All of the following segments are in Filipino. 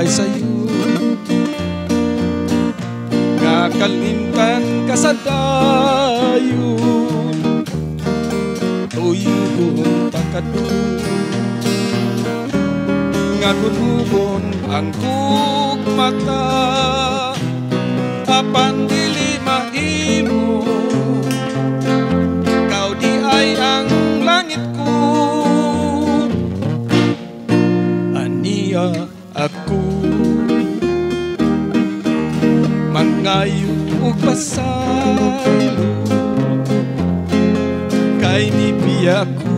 ay sayo, nga kalimtan ka sa dayon, tuyugon takado, nga gunubon ang kugmata, apan dili mahimo, kau di ay ang langit ko, aniya ako mangayo ug pasaylo, kay nibiya ko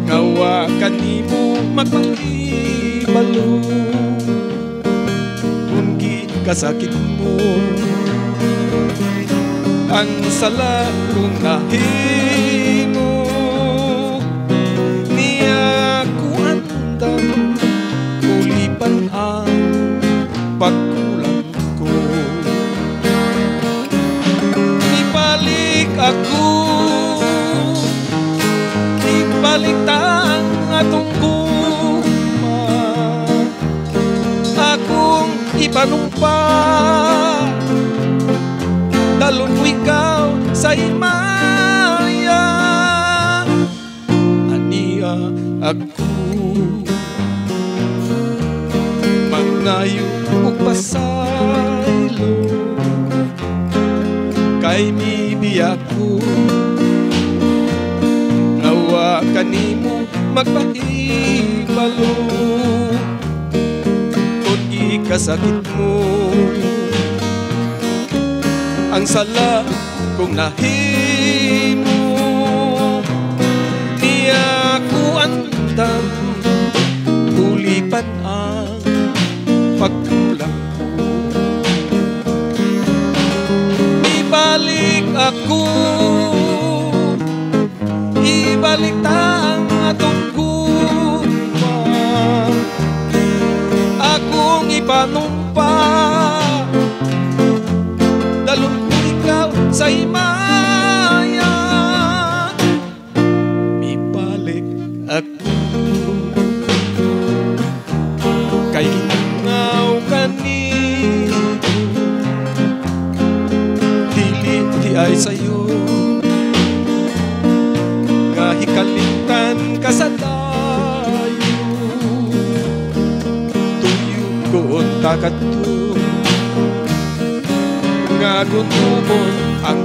ngawa kanimo magpahibalo, kung kasakit mo ang sala kong nahimo, niya ko andam ulipan ang pagkulang ko, ibalik ako, ibalik ang atong guma, akong ipanumpa, dalon mo ikaw sa imaya, aniya ako mangayo ug pasaylo, kay mibiya ko ngawa kanimo magpahibalo, kung ikasakit mo ang sala kong nahimo, niya ko andam ulipan ang pagkulang ko, ibalik ako, ibalik ang atong guma, akong ipanumpa, dalon ko ikaw sa imaya, ibalik ako, kay ingaw kanino, dili di ay sayo, nga hikalimtan ka sa dayo, tuyugon takadto, nga gunubon ang